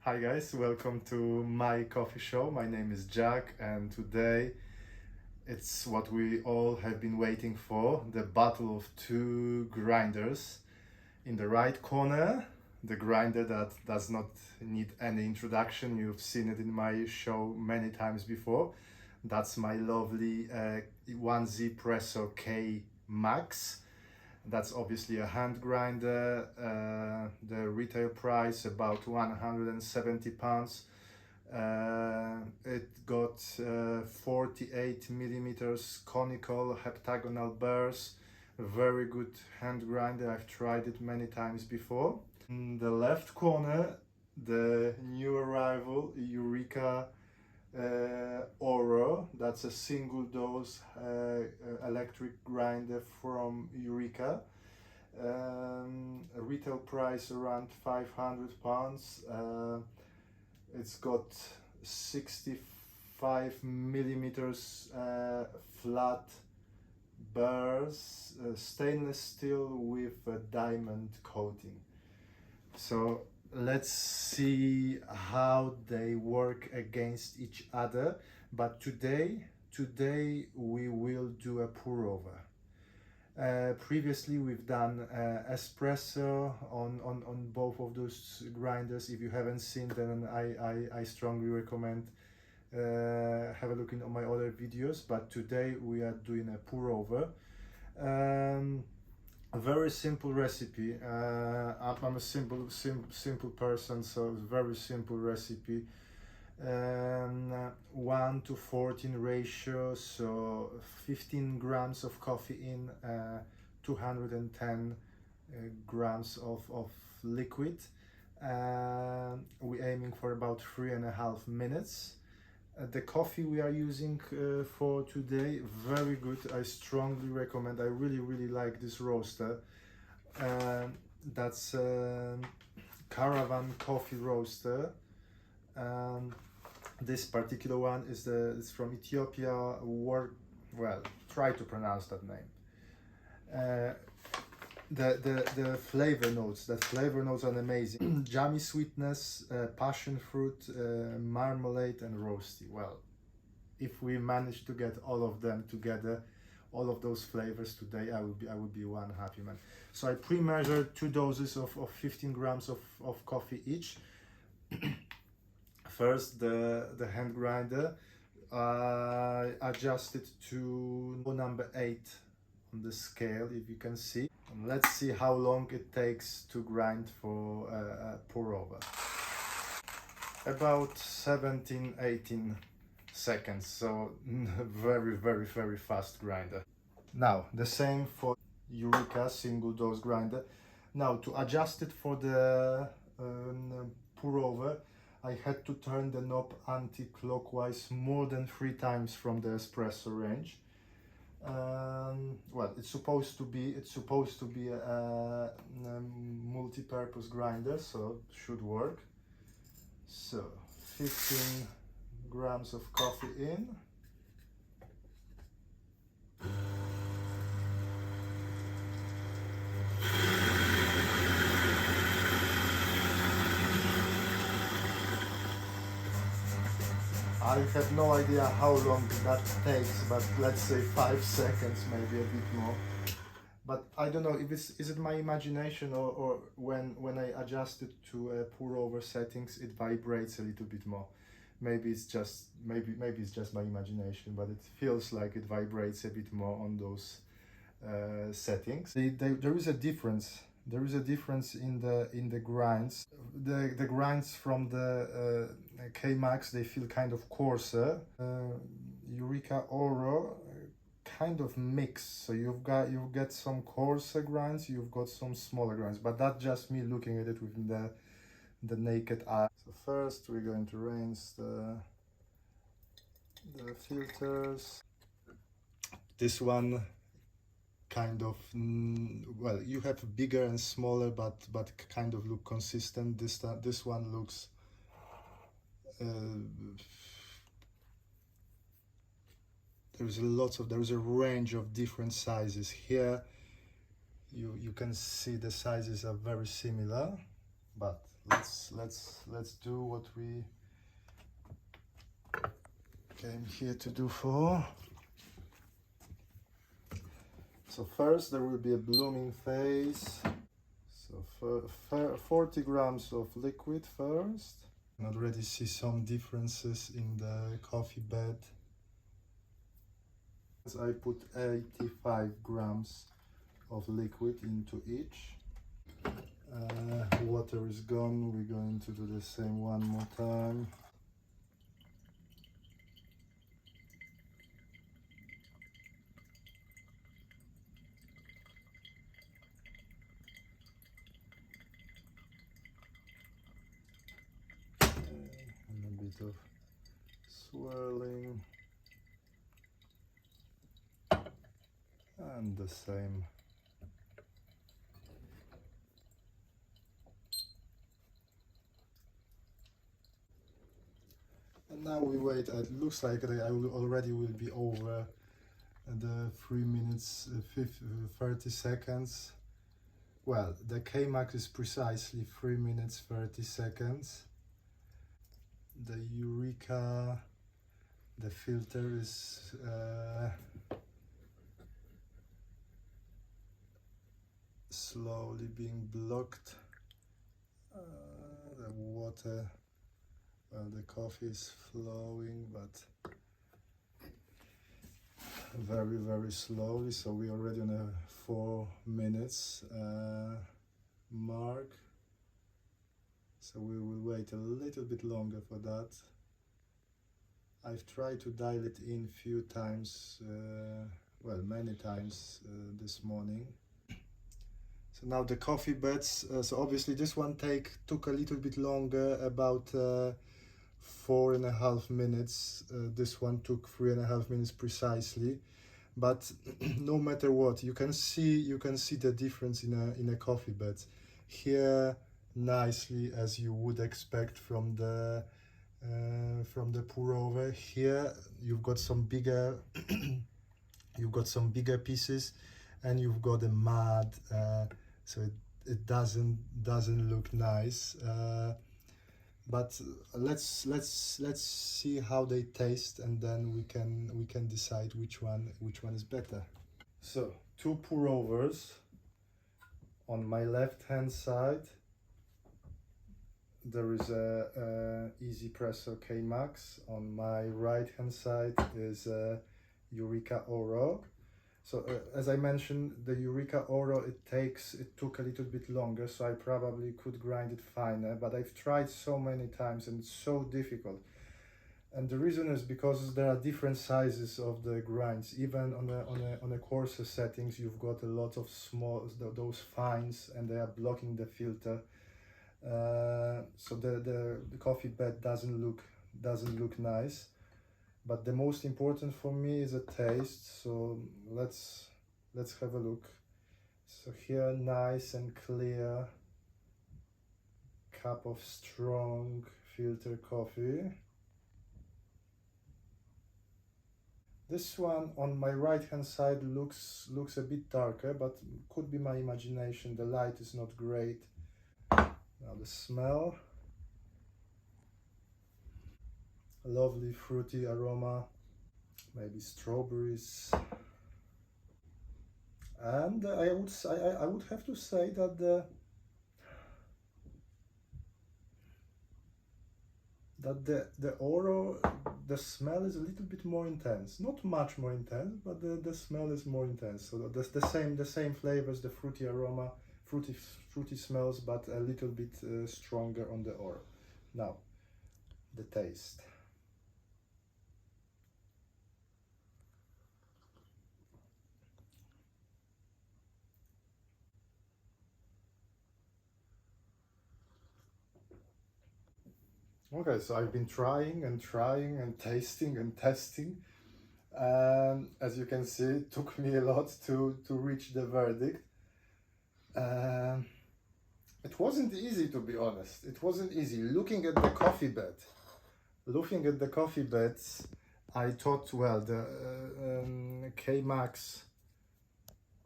Hi guys, welcome to my coffee show. My name is Jack and today it's what we all have been waiting for, the battle of two grinders. In the right corner, the grinder that does not need any introduction. You've seen it in my show many times before. That's my lovely 1Zpresso K Max. That's obviously a hand grinder. The retail price about £170. It got 48 millimeters conical heptagonal burrs. Very good hand grinder. I've tried it many times before. In the left corner, the new arrival Eureka Oro. That's a single dose electric grinder from Eureka. A retail price around £500. It's got 65 millimeters flat burrs, stainless steel with a diamond coating. So let's see how they work against each other. But today we will do a pour over. Previously we've done espresso on both of those grinders. If you haven't seen them, I strongly recommend have a look in on my other videos. But today we are doing a pour over. A very simple recipe. I'm a simple person, so it's a very simple recipe. 1 to 14 ratio, so 15 grams of coffee in, 210 grams of liquid. We're aiming for about 3.5 minutes. The coffee we are using for today, very good. I strongly recommend. I really like this roaster. That's Caravan coffee roaster. This particular one is from Ethiopia. Try to pronounce that name. The flavor notes. The flavor notes are amazing. Jammy sweetness, passion fruit, marmalade, and roasty. Well, if we manage to get all of them together, all of those flavors today, I would be one happy man. So I pre-measured 2 doses of 15 grams of coffee each. First, the hand grinder, I adjusted to number 8 on the scale, if you can see. And let's see how long it takes to grind for a pour over. About 17-18 seconds, so very fast grinder. Now, the same for Eureka single dose grinder. Now, to adjust it for the pour over, I had to turn the knob anti-clockwise more than 3 times from the espresso range. Well, it's supposed to be a multi-purpose grinder, so it should work. So 15 grams of coffee in. I have no idea how long that takes, but let's say 5 seconds, maybe a bit more. But I don't know if is it my imagination or when I adjust it to pour over settings, it vibrates a little bit more. Maybe it's just my imagination, but it feels like it vibrates a bit more on those settings. There is a difference. There is a difference in the grinds. The grinds from the K-Max, they feel kind of coarser. Eureka Oro kind of mix. So you get some coarser grinds, you've got some smaller grinds. But that's just me looking at it with the naked eye. So first we're going to rinse the filters. This one kind of, well, you have bigger and smaller, but kind of look consistent. This one looks there's a range of different sizes here. You can see the sizes are very similar, but let's do what we came here to do for. So first there will be a blooming phase. So 40 grams of liquid first. I already see some differences in the coffee bed. I put 85 grams of liquid into each. Water is gone. We're going to do the same one more time. And a bit of swirling. And the same. And now we wait. It looks like I already will be over the 3 minutes 30 seconds. Well, the Kmax is precisely 3 minutes 30 seconds. The Eureka, the filter is slowly being blocked. The water, the coffee is flowing, but very slowly. So we're already on a 4 minutes mark. So we will wait a little bit longer for that. I've tried to dial it in few times, well, many times this morning. So now the coffee beds, so obviously this one took a little bit longer, about 4.5 minutes. This one took 3.5 minutes precisely. But no matter what, you can see the difference in a coffee bed. Here, nicely as you would expect from the pour over. Here you've got some bigger pieces, and you've got a mud, so it doesn't look nice. But let's see how they taste, and then we can decide which one is better. So 2 pour overs on my left hand side. There is a 1Zpresso Kmax. On my right hand side is a Eureka Oro. So as I mentioned, the Eureka Oro, it took a little bit longer, so I probably could grind it finer, but I've tried so many times and it's so difficult. And the reason is because there are different sizes of the grinds. Even on a coarser settings, you've got a lot of small, those fines, and they are blocking the filter. So the coffee bed doesn't look nice. But the most important for me is a taste, so let's have a look. So here, nice and clear cup of strong filter coffee. This one on my right hand side looks a bit darker, but could be my imagination. The light is not great. Now the smell. A lovely fruity aroma, maybe strawberries. And I would have to say that the Oro, the smell is a little bit more intense. Not much more intense, but the smell is more intense. So the same flavors, the fruity aroma, fruity smells, but a little bit stronger on the Oro. Now, the taste. Okay, so I've been trying and tasting and testing. As you can see, it took me a lot to reach the verdict. It wasn't easy, to be honest. It wasn't easy. Looking at the coffee beds, I thought, well, the Kmax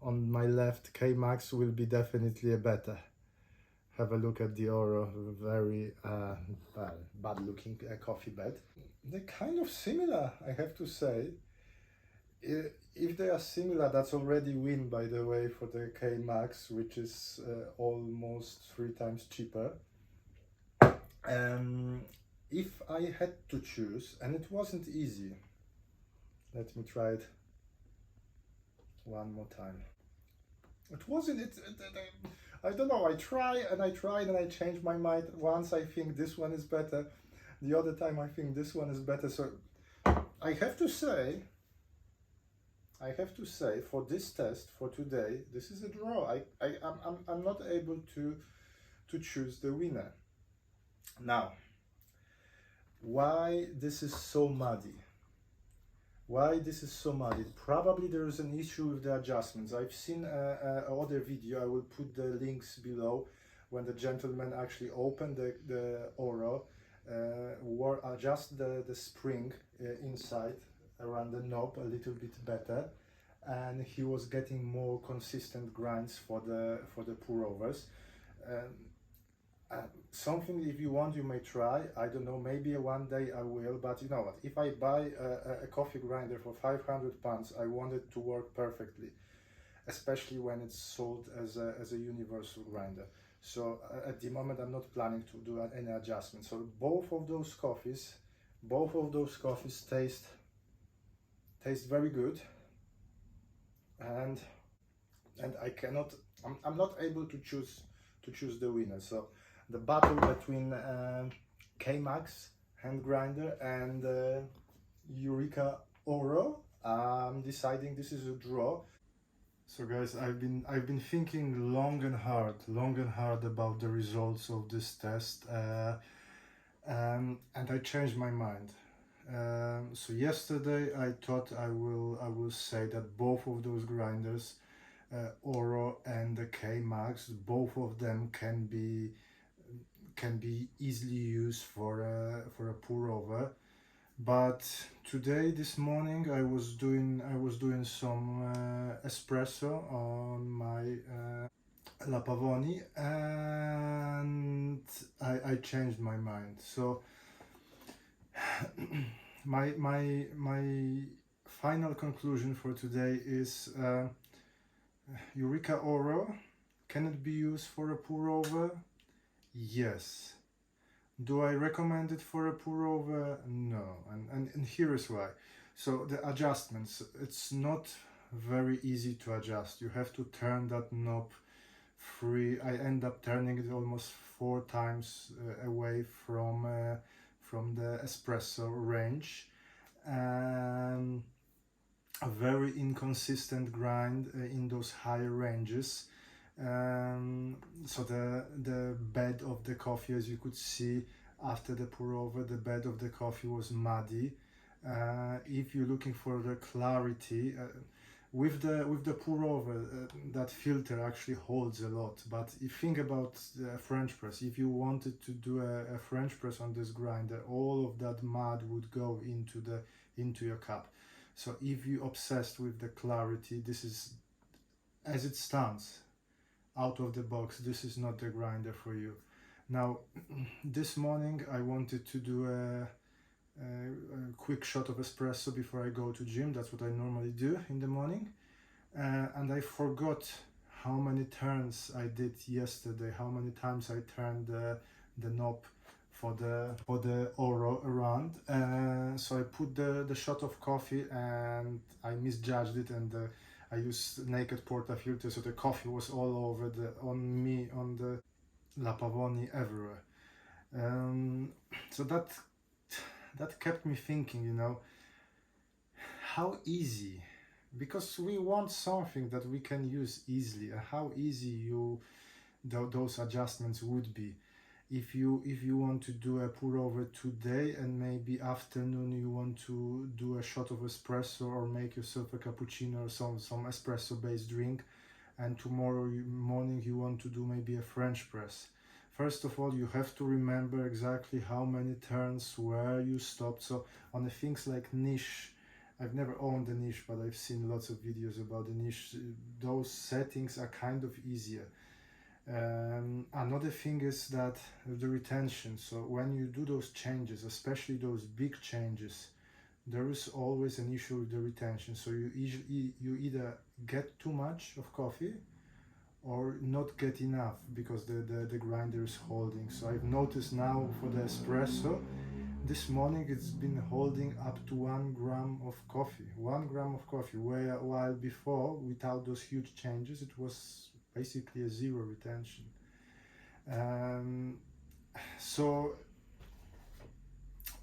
on my left, Kmax will be definitely a better. have a look at the Oro, very bad looking coffee bed. They're kind of similar, I have to say. If they are similar, that's already win, by the way, for the K Max, which is almost 3 times cheaper. If I had to choose, and it wasn't easy, let me try it one more time. It wasn't, I don't know, I tried and I changed my mind. Once I think this one is better, the other time I think this one is better. So I have to say, for this test, for today, this is a draw. I'm not able to choose the winner. Now, why this is so muddy? Why this is so muddy? Probably there is an issue with the adjustments. I've seen other video, I will put the links below, when the gentleman actually opened the Oro, adjust the spring inside around the knob a little bit better, and he was getting more consistent grinds for the pour overs. Something, if you want, you may try. I don't know, maybe one day I will, but you know what, if I buy a coffee grinder for £500, I want it to work perfectly, especially when it's sold as a universal grinder. So at the moment I'm not planning to do any adjustments. So both of those coffees taste very good, and I'm not able to choose the winner. So the battle between K-Max hand grinder and Eureka Oro, I'm deciding this is a draw. So guys, I've been thinking long and hard about the results of this test, and I changed my mind. So yesterday I thought I will say that both of those grinders, Oro and the K-Max, both of them can be easily used for a pour over. But today, this morning, I was doing some espresso on my La Pavoni, and I changed my mind. So my final conclusion for today is Eureka Oro. Can it be used for a pour over? Yes. Do I recommend it for a pour over? No. And here is why. So the adjustments, it's not very easy to adjust. You have to turn that knob free. I end up turning it almost 4 times away from the espresso range. A very inconsistent grind in those higher ranges. So the bed of the coffee, as you could see after the pour over, the bed of the coffee was muddy. If you're looking for the clarity, with the pour over, that filter actually holds a lot. But if you think about the French press, if you wanted to do a French press on this grinder, all of that mud would go into your cup. So if you're obsessed with the clarity, this is, as it stands out of the box, this is not the grinder for you. Now, this morning I wanted to do a quick shot of espresso before I go to gym. That's what I normally do in the morning, and I forgot how many turns I did yesterday, how many times I turned the knob for the Oro around. So I put the shot of coffee and I misjudged it, and I used naked portafilter, so the coffee was all over on the La Pavoni, everywhere. So that kept me thinking, you know, how easy, because we want something that we can use easily, and how easy those adjustments would be. If you want to do a pour over today and maybe afternoon you want to do a shot of espresso or make yourself a cappuccino or some espresso based drink, and tomorrow morning you want to do maybe a French press. First of all, you have to remember exactly how many turns, where you stopped. So on the things like niche, I've never owned a niche, but I've seen lots of videos about the niche. Those settings are kind of easier. Another thing is that the retention. So when you do those changes, especially those big changes, there is always an issue with the retention. So you either get too much of coffee or not get enough because the grinder is holding. So I've noticed now for the espresso, this morning it's been holding up to 1 gram of coffee. 1 gram of coffee, while before, without those huge changes, it was basically a zero retention. So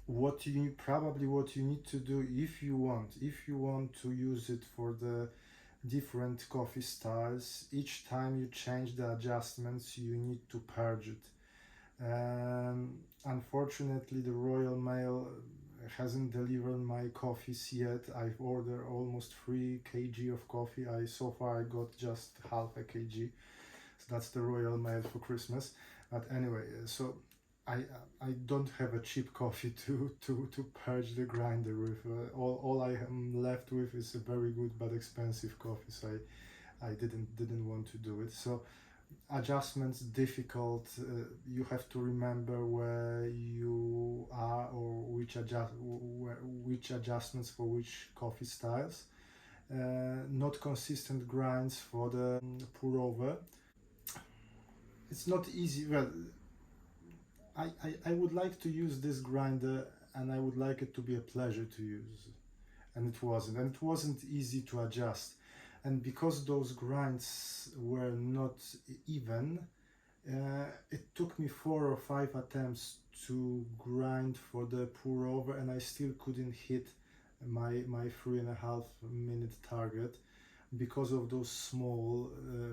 what you need to do, if you want to use it for the different coffee styles, each time you change the adjustments you need to purge it. Unfortunately, the Royal Mail hasn't delivered my coffees yet. I've ordered almost 3 kg of coffee. So far I got just half a kg, so that's the Royal Mail for Christmas. But anyway, so I don't have a cheap coffee to purge the grinder with. All I am left with is a very good but expensive coffee, so I didn't want to do it. So adjustments difficult. You have to remember where you are or which adjustments for which coffee styles. Not consistent grinds for the pour over. It's not easy. Well, I would like to use this grinder and I would like it to be a pleasure to use, and it wasn't easy to adjust. And because those grinds were not even, it took me 4 or 5 attempts to grind for the pour over, and I still couldn't hit my 3.5 minute target because of those small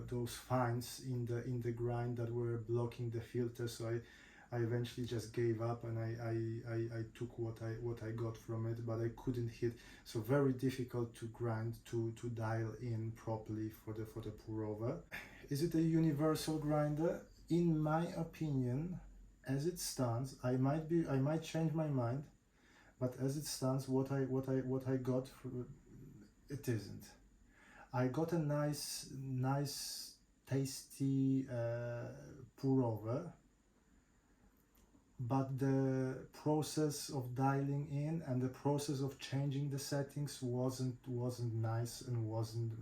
those fines in the grind that were blocking the filter. So I eventually just gave up and I took what I got from it, but I couldn't hit. So very difficult to grind to dial in properly for the pour over. Is it a universal grinder? In my opinion, as it stands, I might change my mind, but as it stands, what I got, it isn't. I got a nice tasty pour over, but the process of dialing in and the process of changing the settings wasn't nice and wasn't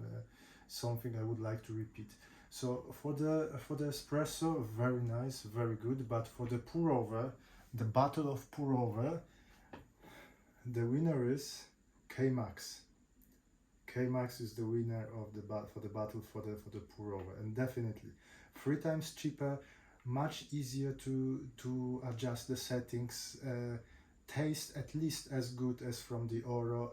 something I would like to repeat. So for the espresso, very nice, very good, but for the pour over, the battle of pour over, the winner is K-Max. K-Max is the winner of the battle for the pour over, and definitely 3 times cheaper, much easier to adjust the settings, taste at least as good as from the Oro,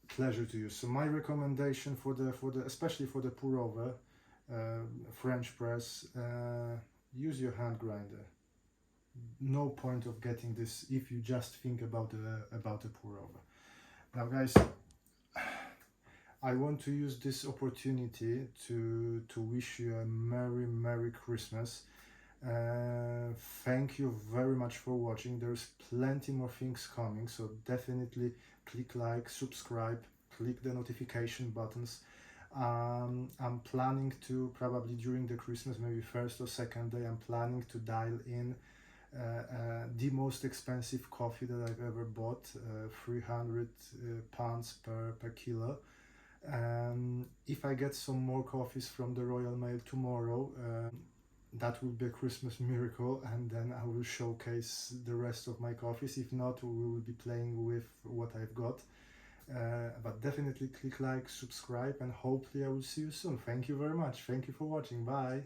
pleasure to use. So my recommendation for the especially for the pour over French press, use your hand grinder. No point of getting this if you just think about the pour over. Now guys, I want to use this opportunity to wish you a Merry Christmas. Thank you very much for watching. There's plenty more things coming, so definitely click like, subscribe, click the notification buttons. I'm planning to, probably during the Christmas, maybe first or second day, I'm planning to dial in the most expensive coffee that I've ever bought, 300 pounds per kilo. If I get some more coffees from the Royal Mail tomorrow, that will be a Christmas miracle, and then I will showcase the rest of my coffees. If not, we will be playing with what I've got. But definitely click like, subscribe, and hopefully I will see you soon. Thank you very much. Thank you for watching. Bye.